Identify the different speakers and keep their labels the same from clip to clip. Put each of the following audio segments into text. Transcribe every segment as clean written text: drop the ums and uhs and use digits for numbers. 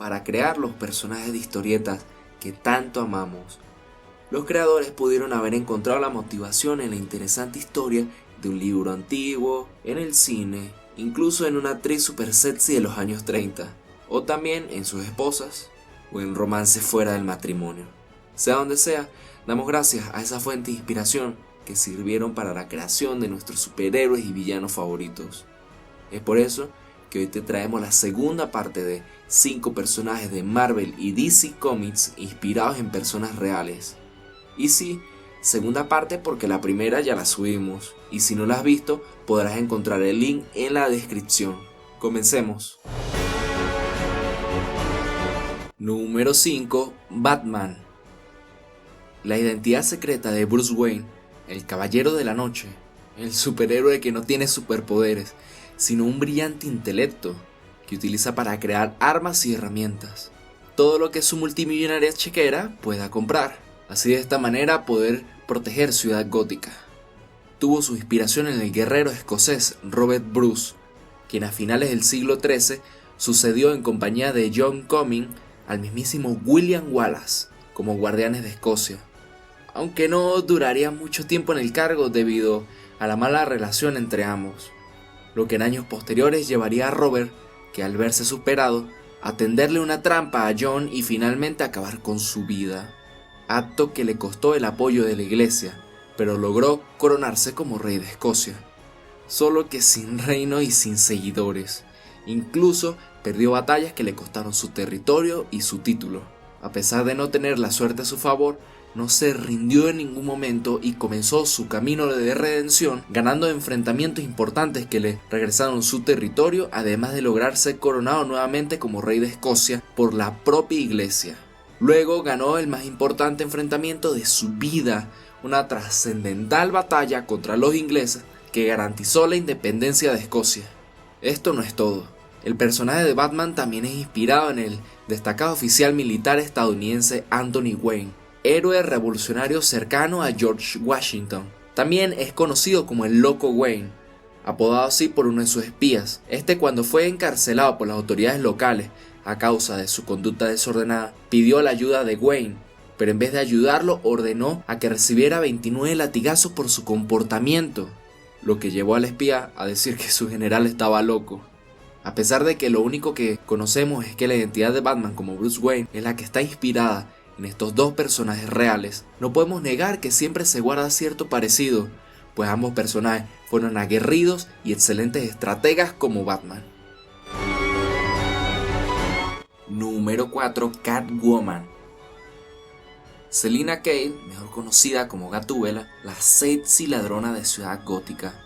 Speaker 1: para crear los personajes de historietas que tanto amamos. Los creadores pudieron haber encontrado la motivación en la interesante historia de un libro antiguo, en el cine, incluso en una actriz super sexy de los años 30, o también en sus esposas, o en romances fuera del matrimonio. Sea donde sea, damos gracias a esa fuente de inspiración que sirvieron para la creación de nuestros superhéroes y villanos favoritos. Es por eso que hoy te traemos la segunda parte de 5 personajes de Marvel y DC Comics inspirados en personas reales. Y sí, segunda parte porque la primera ya la subimos, y si no la has visto, podrás encontrar el link en la descripción. Comencemos. Número 5. Batman. La identidad secreta de Bruce Wayne, el Caballero de la Noche, el superhéroe que no tiene superpoderes, sino un brillante intelecto que utiliza para crear armas y herramientas. Todo lo que su multimillonaria chequera pueda comprar. Así de esta manera poder proteger Ciudad Gótica. Tuvo su inspiración en el guerrero escocés Robert Bruce, quien a finales del siglo XIII sucedió en compañía de John Comyn al mismísimo William Wallace como guardianes de Escocia, aunque no duraría mucho tiempo en el cargo debido a la mala relación entre ambos, lo que en años posteriores llevaría a Robert, que al verse superado, a tenderle una trampa a John y finalmente acabar con su vida. Acto que le costó el apoyo de la iglesia, pero logró coronarse como rey de Escocia. Solo que sin reino y sin seguidores. Incluso perdió batallas que le costaron su territorio y su título. A pesar de no tener la suerte a su favor, no se rindió en ningún momento y comenzó su camino de redención, ganando enfrentamientos importantes que le regresaron su territorio, además de lograr ser coronado nuevamente como rey de Escocia por la propia iglesia. Luego ganó el más importante enfrentamiento de su vida, una trascendental batalla contra los ingleses que garantizó la independencia de Escocia. Esto no es todo. El personaje de Batman también es inspirado en el destacado oficial militar estadounidense Anthony Wayne, héroe revolucionario cercano a George Washington. También es conocido como el Loco Wayne, apodado así por uno de sus espías. Cuando fue encarcelado por las autoridades locales a causa de su conducta desordenada, pidió la ayuda de Wayne, pero en vez de ayudarlo ordenó a que recibiera 29 latigazos por su comportamiento, lo que llevó al espía a decir que su general estaba loco. A pesar de que lo único que conocemos es que la identidad de Batman como Bruce Wayne es la que está inspirada en estos dos personajes reales, no podemos negar que siempre se guarda cierto parecido, pues ambos personajes fueron aguerridos y excelentes estrategas como Batman. Número 4. Catwoman. Selina Kyle, mejor conocida como Gatúbela, la sexy ladrona de Ciudad Gótica,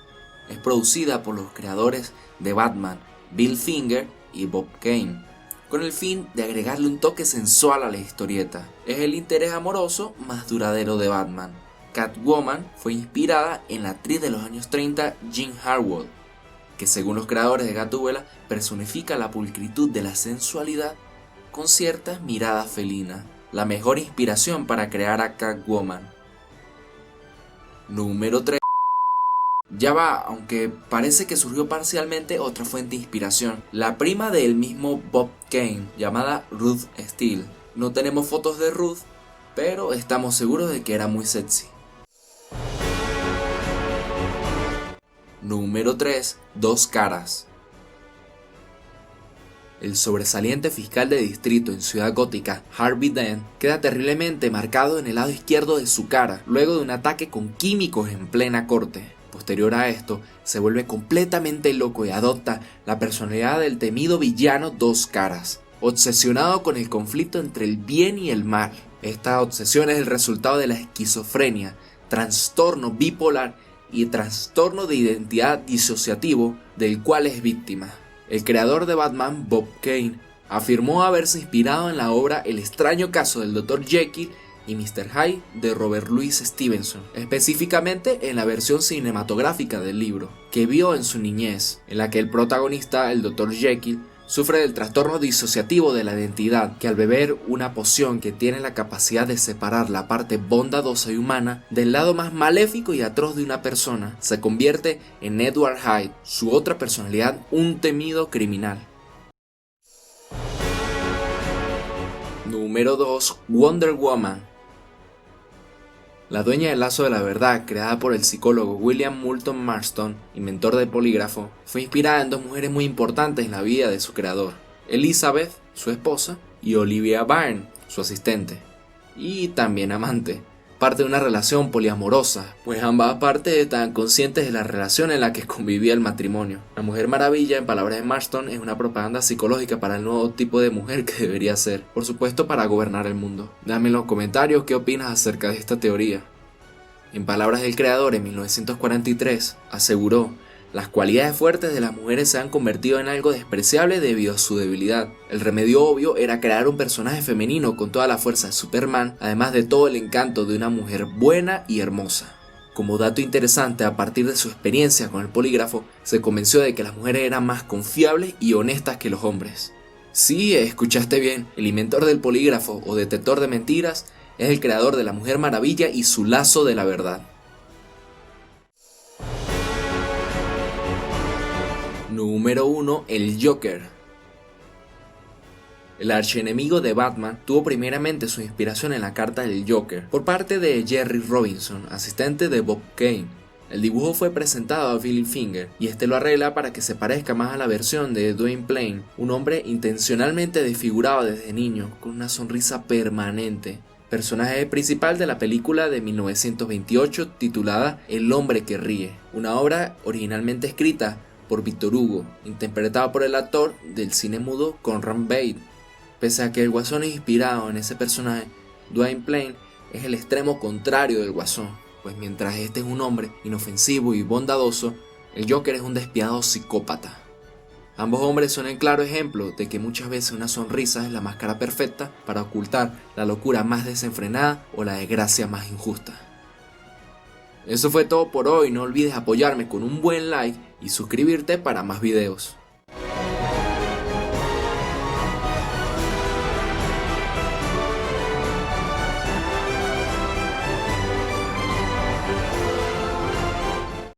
Speaker 1: es producida por los creadores de Batman, Bill Finger y Bob Kane, con el fin de agregarle un toque sensual a la historieta. Es el interés amoroso más duradero de Batman. Catwoman fue inspirada en la actriz de los años 30 Jean Harwood, que según los creadores de Gatúbela personifica la pulcritud de la sensualidad con cierta mirada felina, la mejor inspiración para crear a Catwoman. Número 3. Ya va, aunque parece que surgió parcialmente otra fuente de inspiración, la prima del mismo Bob Kane, llamada Ruth Steele. No tenemos fotos de Ruth, pero estamos seguros de que era muy sexy. Número 3. Dos caras. El sobresaliente fiscal de distrito en Ciudad Gótica, Harvey Dent, queda terriblemente marcado en el lado izquierdo de su cara, luego de un ataque con químicos en plena corte. Posterior a esto, se vuelve completamente loco y adopta la personalidad del temido villano Dos Caras, obsesionado con el conflicto entre el bien y el mal. Esta obsesión es el resultado de la esquizofrenia, trastorno bipolar y trastorno de identidad disociativo del cual es víctima. El creador de Batman, Bob Kane, afirmó haberse inspirado en la obra El extraño caso del Dr. Jekyll y Mr. Hyde de Robert Louis Stevenson, específicamente en la versión cinematográfica del libro, que vio en su niñez, en la que el protagonista, el Dr. Jekyll, sufre del trastorno disociativo de la identidad, que al beber una poción que tiene la capacidad de separar la parte bondadosa y humana del lado más maléfico y atroz de una persona, se convierte en Edward Hyde, su otra personalidad, un temido criminal. Número 2. Wonder Woman. La dueña del lazo de la verdad, creada por el psicólogo William Moulton Marston, inventor del polígrafo, fue inspirada en dos mujeres muy importantes en la vida de su creador: Elizabeth, su esposa, y Olivia Byrne, su asistente, y también amante. Parte de una relación poliamorosa, pues ambas partes estaban conscientes de la relación en la que convivía el matrimonio. La Mujer Maravilla, en palabras de Marston, es una propaganda psicológica para el nuevo tipo de mujer que debería ser, por supuesto para gobernar el mundo. Dame en los comentarios qué opinas acerca de esta teoría. En palabras del creador, en 1943, aseguró: las cualidades fuertes de las mujeres se han convertido en algo despreciable debido a su debilidad. El remedio obvio era crear un personaje femenino con toda la fuerza de Superman, además de todo el encanto de una mujer buena y hermosa. Como dato interesante, a partir de su experiencia con el polígrafo, se convenció de que las mujeres eran más confiables y honestas que los hombres. Sí, escuchaste bien, el inventor del polígrafo o detector de mentiras es el creador de la Mujer Maravilla y su lazo de la verdad. Número 1. El Joker. El archienemigo de Batman tuvo primeramente su inspiración en la carta del Joker por parte de Jerry Robinson, asistente de Bob Kane. El dibujo fue presentado a Billy Finger y este lo arregla para que se parezca más a la versión de Dwayne Plane, un hombre intencionalmente desfigurado desde niño, con una sonrisa permanente. Personaje principal de la película de 1928 titulada El hombre que ríe, una obra originalmente escrita por Victor Hugo, interpretado por el actor del cine mudo Conrad Veidt. Pese a que el Guasón es inspirado en ese personaje, Dwayne Plane es el extremo contrario del Guasón, pues mientras este es un hombre inofensivo y bondadoso, el Joker es un despiadado psicópata. Ambos hombres son el claro ejemplo de que muchas veces una sonrisa es la máscara perfecta para ocultar la locura más desenfrenada o la desgracia más injusta. Eso fue todo por hoy, no olvides apoyarme con un buen like y suscribirte para más videos.